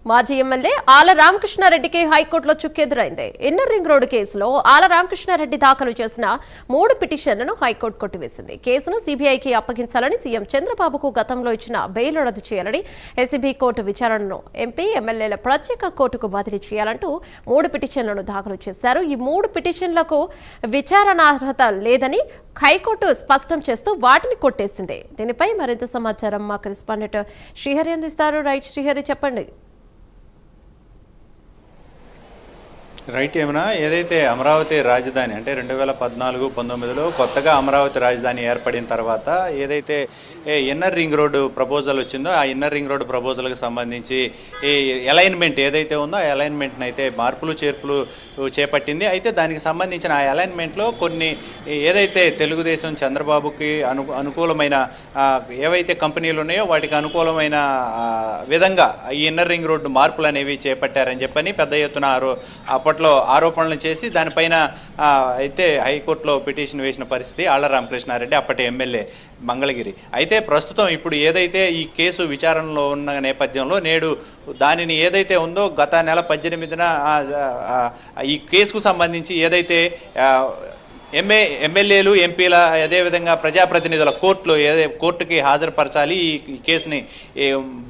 మాజీ ఎమ్మెల్యే ఆల రామకృష్ణారెడ్డికి హైకోర్టులో చుక్కెదురైంది. ఇన్నర్ రింగ్ రోడ్డు కేసులో ఆల రామకృష్ణారెడ్డి దాఖలు చేసిన 3 పిటిషన్లను హైకోర్టు కొట్టివేసింది. కేసును సీబీఐకి అప్పగించాలని సీఎం చంద్రబాబుకు గతంలో ఇచ్చిన బెయిల్ రద్దు చేయాలని ఏసీబీ కోర్టు విచారణను ఎంపీ ఎమ్మెల్యేల ప్రత్యేక కోర్టుకు బదిలీ చేయాలంటూ 3 పిటిషన్లను దాఖలు చేశారు. ఈ 3 పిటిషన్లకు విచారణార్హత లేదని హైకోర్టు స్పష్టం చేస్తూ వాటిని కొట్టేసింది. దీనిపై మరింత సమాచారం మా కరెస్పాండెంట్ శ్రీహరి అందిస్తారు. రైట్ శ్రీహరి, చెప్పండి. రైట్ ఏమన్నా, ఏదైతే అమరావతి రాజధాని అంటే 2014-19లో కొత్తగా అమరావతి రాజధాని ఏర్పడిన తర్వాత ఏదైతే ఇన్నర్ రింగ్ రోడ్డు ప్రపోజల్ వచ్చిందో ఆ ఇన్నర్ రింగ్ రోడ్డు ప్రపోజల్కి సంబంధించి ఈ అలైన్మెంట్ ఏదైతే ఉందో ఆ అలైన్మెంట్ని అయితే మార్పులు చేర్పులు చేపట్టింది. అయితే దానికి సంబంధించిన ఆ అలైన్మెంట్లో కొన్ని ఏదైతే తెలుగుదేశం చంద్రబాబుకి అనుకూలమైన ఏవైతే కంపెనీలు ఉన్నాయో వాటికి అనుకూలమైన విధంగా ఈ ఇన్నర్ రింగ్ రోడ్డు మార్పులు అనేవి చేపట్టారని చెప్పని పెద్ద ఎత్తున అప్పట్లో ఆరోపణలు చేసి దానిపైన అయితే హైకోర్టులో పిటిషన్ వేసిన పరిస్థితి ఆళ్ల రామకృష్ణారెడ్డి అప్పటి ఎమ్మెల్యే మంగళగిరి. అయితే ప్రస్తుతం ఇప్పుడు ఏదైతే ఈ కేసు విచారణలో ఉన్న నేపథ్యంలో నేడు దానిని ఏదైతే ఉందో గత నెల 18న ఈ కేసుకు సంబంధించి ఏదైతే ఎమ్మెల్యేలు ఎంపీల అదేవిధంగా ప్రజాప్రతినిధుల కోర్టుకి హాజరుపరచాలి, ఈ కేసుని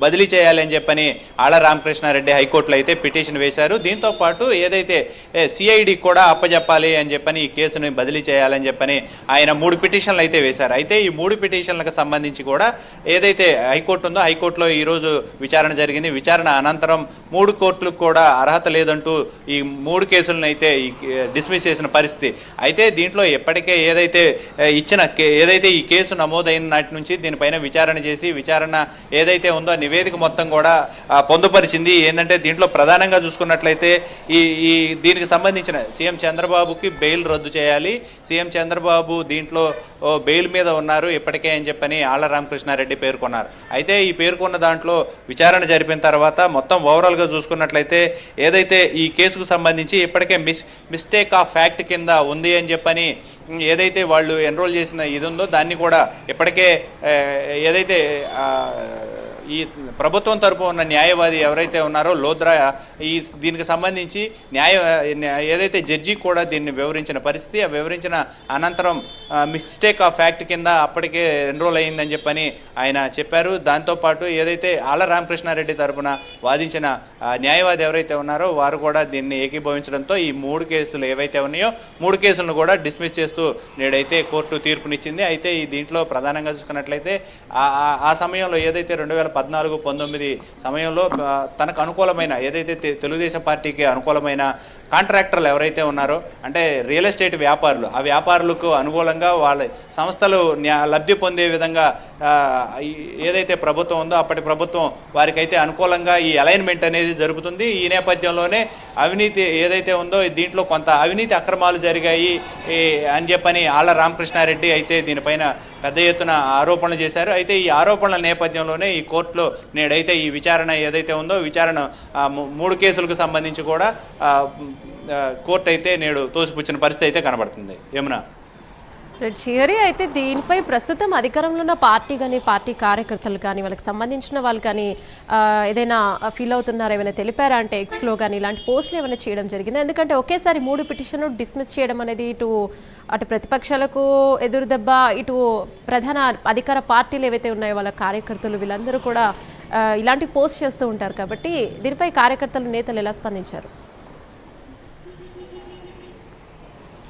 బదిలీ చేయాలి అని చెప్పని ఆళ్ల రామకృష్ణారెడ్డి హైకోర్టులో అయితే పిటిషన్ వేశారు. దీంతోపాటు ఏదైతే సిఐడి కూడా అప్పజెప్పాలి అని చెప్పని ఈ కేసుని బదిలీ చేయాలని చెప్పని ఆయన 3 పిటిషన్లు అయితే వేశారు. అయితే ఈ 3 పిటిషన్లకు సంబంధించి కూడా ఏదైతే హైకోర్టు ఉందో హైకోర్టులో ఈరోజు విచారణ జరిగింది. విచారణ అనంతరం 3 కోర్టులకు కూడా అర్హత లేదంటూ ఈ 3 కేసులను అయితే డిస్మిస్ చేసిన పరిస్థితి. అయితే దీంట్లో ఎప్పటికే ఏదైతే ఈ కేసు నమోదైన నాటి నుంచి దీనిపైన విచారణ చేసి విచారణ ఏదైతే ఉందో నివేదిక మొత్తం కూడా పొందుపరిచింది. ఏంటంటే దీంట్లో ప్రధానంగా చూసుకున్నట్లయితే ఈ దీనికి సంబంధించిన సీఎం చంద్రబాబుకి బెయిల్ రద్దు చేయాలి, సీఎం చంద్రబాబు దీంట్లో బెయిల్ మీద ఉన్నారు ఇప్పటికే అని చెప్పని ఆళ్ల రామకృష్ణారెడ్డి పేర్కొన్నారు. అయితే ఈ పేర్కొన్న దాంట్లో విచారణ జరిపిన తర్వాత మొత్తం ఓవరాల్గా చూసుకున్నట్లయితే ఏదైతే ఈ కేసుకు సంబంధించి ఇప్పటికే మిస్టేక్ ఆఫ్ ఫ్యాక్ట్ కింద ఉంది అని చెప్పని ఏదైతే వాళ్ళు ఎన్రోల్ చేసిన ఇది ఉందో దాన్ని కూడా ఇప్పటికే ఏదైతే ఈ ప్రభుత్వం తరపు ఉన్న న్యాయవాది ఎవరైతే ఉన్నారో లోద్రా దీనికి సంబంధించి ఏదైతే జడ్జి కూడా దీన్ని వివరించిన పరిస్థితి, ఆ వివరించిన అనంతరం మిస్టేక్ ఆఫ్ ఫ్యాక్ట్ కింద అప్పటికే ఎన్రోల్ అయ్యిందని చెప్పని ఆయన చెప్పారు. దాంతోపాటు ఏదైతే ఆళ్ల రామకృష్ణారెడ్డి తరపున వాదించిన న్యాయవాది ఎవరైతే ఉన్నారో వారు కూడా దీన్ని ఏకీభవించడంతో ఈ 3 కేసులు ఏవైతే ఉన్నాయో 3 కేసులను కూడా డిస్మిస్ చేస్తూ నేడైతే కోర్టు తీర్పునిచ్చింది. అయితే ఈ దీంట్లో ప్రధానంగా చూసుకున్నట్లయితే ఆ సమయంలో ఏదైతే 2014-19 సమయంలో తనకు అనుకూలమైన ఏదైతే తెలుగుదేశం పార్టీకి అనుకూలమైన కాంట్రాక్టర్లు ఎవరైతే ఉన్నారో అంటే రియల్ ఎస్టేట్ వ్యాపారులు, ఆ వ్యాపారులకు అనుకూలంగా వాళ్ళ సంస్థలు లబ్ధి పొందే విధంగా ఏదైతే ప్రభుత్వం ఉందో అప్పటి ప్రభుత్వం వారికైతే అనుకూలంగా ఈ అలైన్మెంట్ అనేది జరుగుతుంది. ఈ నేపథ్యంలోనే అవినీతి ఏదైతే ఉందో దీంట్లో కొంత అవినీతి అక్రమాలు జరిగాయి అని చెప్పని ఆళ్ల రామకృష్ణారెడ్డి అయితే దీనిపైన పెద్ద ఎత్తున ఆరోపణలు చేశారు. అయితే ఈ ఆరోపణల నేపథ్యంలోనే ఈ కోర్టులో నేడైతే ఈ విచారణ ఏదైతే ఉందో విచారణ 3 కేసులకు సంబంధించి కూడా కోర్టు అయితే నేడు తోసిపుచ్చిన పరిస్థితి అయితే కనబడుతుంది. యమునా, శ్రీహరి, అయితే దీనిపై ప్రస్తుతం అధికారంలో ఉన్న పార్టీ కానీ పార్టీ కార్యకర్తలు కానీ వాళ్ళకి సంబంధించిన వాళ్ళు కానీ ఏదైనా ఫీల్ అవుతున్నారా, ఏమైనా తెలిపారా అంటే ఎక్స్లో కానీ ఇలాంటి పోస్టులు ఏమైనా చేయడం జరిగింది? ఎందుకంటే ఒకేసారి 3 పిటిషన్లు డిస్మిస్ చేయడం అనేది అటు ప్రతిపక్షాలకు ఎదురుదెబ్బ, ఇటు ప్రధాన అధికార పార్టీలు ఏవైతే ఉన్నాయో వాళ్ళ కార్యకర్తలు వీళ్ళందరూ కూడా ఇలాంటి పోస్ట్ చేస్తూ ఉంటారు. కాబట్టి దీనిపై కార్యకర్తలు నేతలు ఎలా స్పందించారు?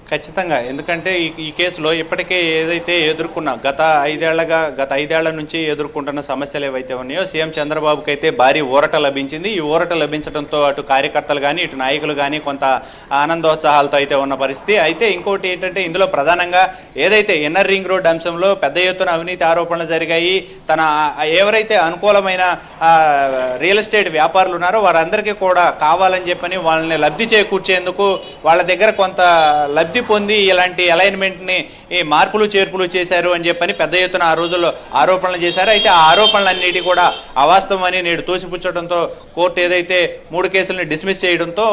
ఖచ్చితంగా, ఎందుకంటే ఈ కేసులో ఇప్పటికే ఏదైతే ఎదుర్కొన్న గత 5 ఏళ్ల నుంచి ఎదుర్కొంటున్న సమస్యలు ఏవైతే ఉన్నాయో సీఎం చంద్రబాబుకి అయితే భారీ ఊరట లభించింది. ఈ ఊరట లభించడంతో అటు కార్యకర్తలు కానీ ఇటు నాయకులు కానీ కొంత ఆనందోత్సాహాలతో అయితే ఉన్న పరిస్థితి. అయితే ఇంకోటి ఏంటంటే ఇందులో ప్రధానంగా ఏదైతే ఇన్నర్ రింగ్ రోడ్ అంశంలో పెద్ద ఎత్తున అవినీతి ఆరోపణలు జరిగాయి, తన ఎవరైతే అనుకూలమైన రియల్ ఎస్టేట్ వ్యాపారులు ఉన్నారో వారందరికీ కూడా కావాలని చెప్పని వాళ్ళని లబ్ధి చేకూర్చేందుకు వాళ్ళ దగ్గర కొంత లబ్ధి లబ్ధి పొంది ఇలాంటి అలైన్మెంట్ని ఈ మార్పులు చేర్పులు చేశారు అని చెప్పని పెద్ద ఎత్తున ఆ రోజుల్లో ఆరోపణలు చేశారు. అయితే ఆ ఆరోపణలన్నిటి కూడా అవాస్తవం అని నేడు తోసిపుచ్చడంతో కోర్టు ఏదైతే 3 కేసులను డిస్మిస్ చేయడంతో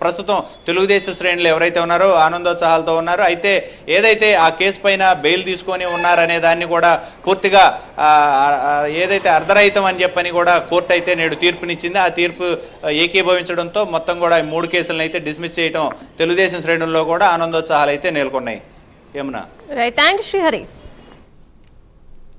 ప్రస్తుతం తెలుగుదేశం శ్రేణులు ఎవరైతే ఉన్నారో ఆనందోత్సాహాలతో ఉన్నారు. అయితే ఏదైతే ఆ కేసు పైన బెయిల్ తీసుకొని ఉన్నారనే దాన్ని కూడా పూర్తిగా ఏదైతే అర్ధరహితం అని చెప్పని కూడా కోర్టు అయితే నేడు తీర్పునిచ్చింది. ఆ తీర్పు ఏకీభవించడంతో మొత్తం కూడా 3 కేసులను అయితే డిస్మిస్ చేయడం తెలుగుదేశం శ్రేణుల్లో కూడా ఆనందోత్సాహాలు అయితే నెలకొన్నాయి. Yamuna. Right, thank you Srihari.